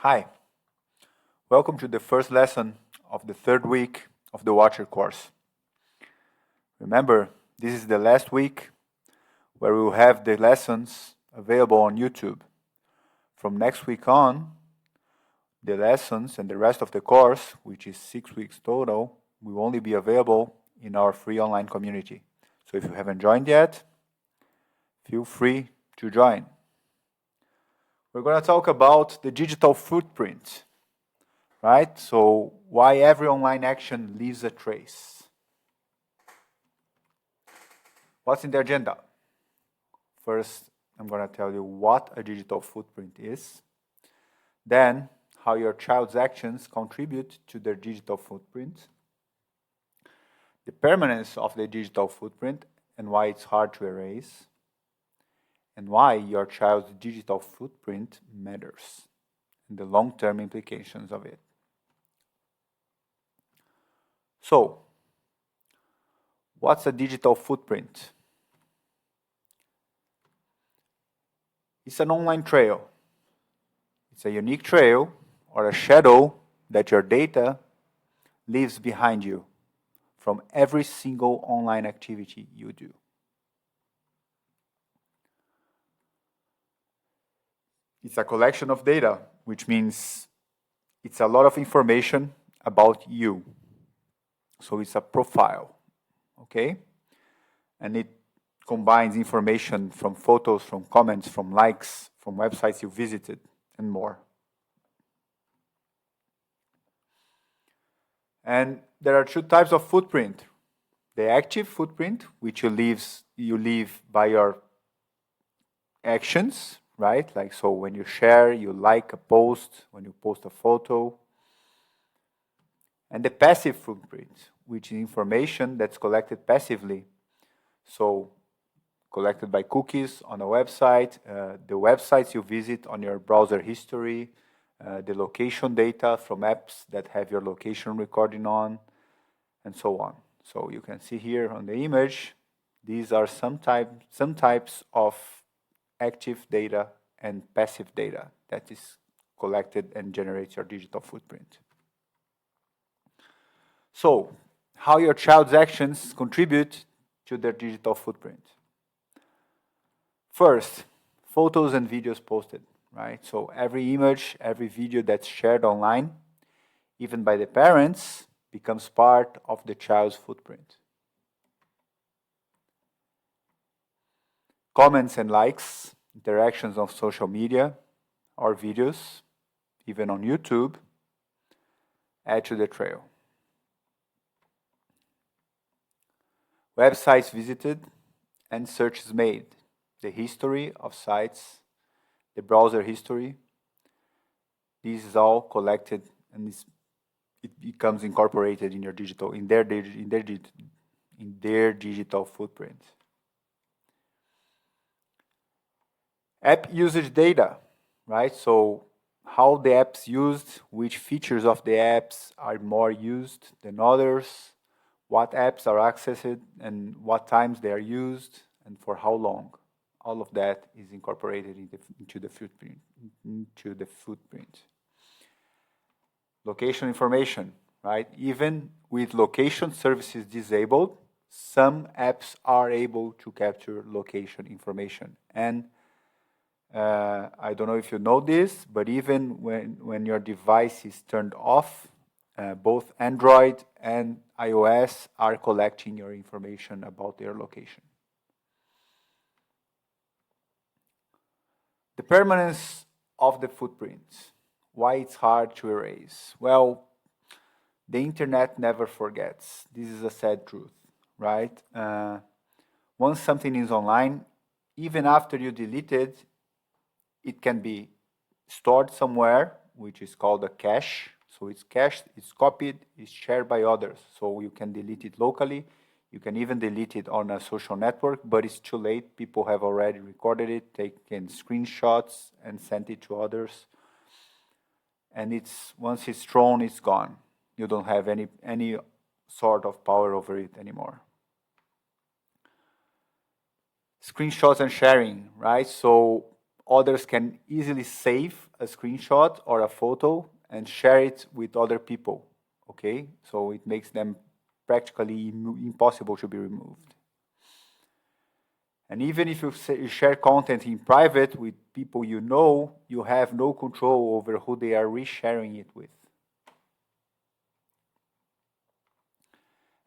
Hi, welcome to the first lesson of the third week of the Watcher course. Remember, this is the last week where we will have the lessons available on YouTube. From next week on, the lessons and the rest of the course, which is 6 weeks total, will only be available in our free online community. So if you haven't joined yet, feel free to join. We're going to talk about the digital footprint, right? So why every online action leaves a trace. What's in the agenda? First, I'm going to tell you what a digital footprint is. Then, how your child's actions contribute to their digital footprint. The permanence of the digital footprint and why it's hard to erase. And why your child's digital footprint matters. And the long-term implications of it. So, what's a digital footprint? It's an online trail. It's a unique trail or a shadow that your data leaves behind you from every single online activity you do. It's a collection of data, which means it's a lot of information about you. So it's a profile, okay? And it combines information from photos, from comments, from likes, from websites you visited, and more. And there are two types of footprint. The active footprint, which you leave by your actions, right? Like, so when you share, you like a post, when you post a photo. And the passive footprint, which is information that's collected passively. So collected by cookies on a website, the websites you visit on your browser history, the location data from apps that have your location recording on, and so on. So you can see here on the image, these are some types of active data and passive data that is collected and generates your digital footprint. So, how your child's actions contribute to their digital footprint. First, photos and videos posted, right? So every image, every video that's shared online, even by the parents, becomes part of the child's footprint. Comments and likes, interactions on social media or videos, even on YouTube, add to the trail. Websites visited and searches made, the history of sites, the browser history. This is all collected and it becomes incorporated in your their digital footprint. App usage data, right? So how the app's used, which features of the apps are more used than others, what apps are accessed and what times they are used and for how long. All of that is incorporated into the footprint. Location information, right? Even with location services disabled, some apps are able to capture location information. And I don't know if you know this, but even when your device is turned off, both Android and iOS are collecting your information about their location. The permanence of the footprint. Why it's hard to erase? Well, the internet never forgets. This is a sad truth, right? Once something is online, even after you delete it, it can be stored somewhere, which is called a cache. So it's cached, it's copied, it's shared by others. So you can delete it locally. You can even delete it on a social network, but it's too late. People have already recorded it, taken screenshots, and sent it to others. And once it's thrown, it's gone. You don't have any sort of power over it anymore. Screenshots and sharing, right? So others can easily save a screenshot or a photo and share it with other people, okay? So it makes them practically impossible to be removed. And even if you share content in private with people you know, you have no control over who they are resharing it with.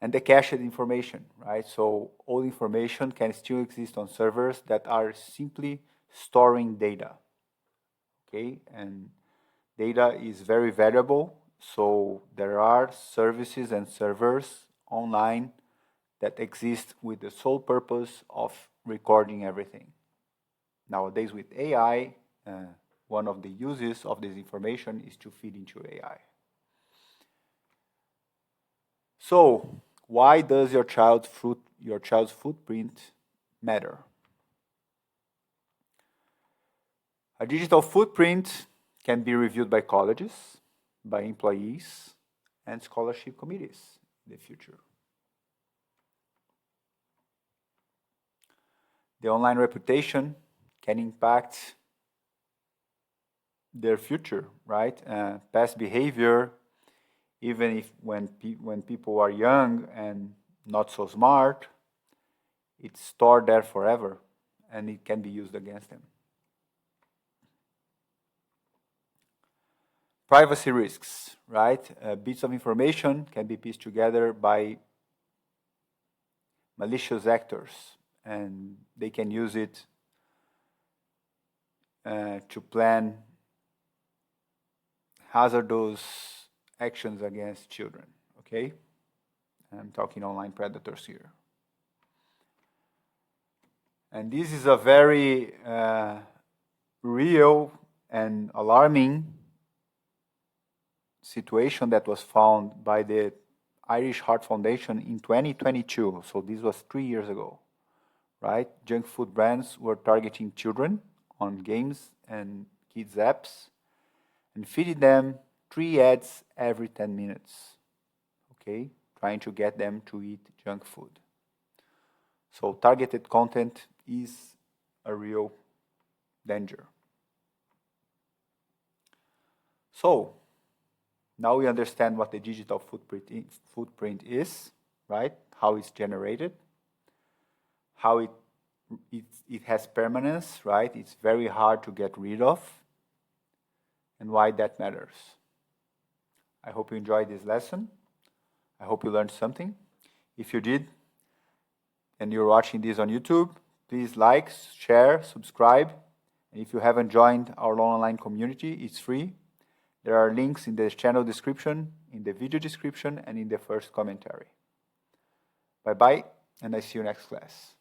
And the cached information, right? So all information can still exist on servers that are simply storing data, okay? And data is very valuable, so there are services and servers online that exist with the sole purpose of recording everything. Nowadays with AI, one of the uses of this information is to feed into AI. So, why does your child's footprint matter? A digital footprint can be reviewed by colleges, by employees, and scholarship committees in the future. The online reputation can impact their future, right? Past behavior, even if when people are young and not so smart, it's stored there forever, and it can be used against them. Privacy risks, right? Bits of information can be pieced together by malicious actors, and they can use it to plan hazardous actions against children, okay? I'm talking online predators here. And this is a very real and alarming situation that was found by the Irish Heart Foundation in 2022. So this was 3 years ago, right? Junk food brands were targeting children on games and kids' apps and feeding them 3 ads every 10 minutes, okay? Trying to get them to eat junk food. So targeted content is a real danger. So now we understand what the digital footprint is, right? How it's generated, how it has permanence, right? It's very hard to get rid of, and why that matters. I hope you enjoyed this lesson. I hope you learned something. If you did, and you're watching this on YouTube, please like, share, subscribe. And if you haven't joined our online community, it's free. There are links in the channel description, in the video description, and in the first commentary. Bye-bye, and I see you next class.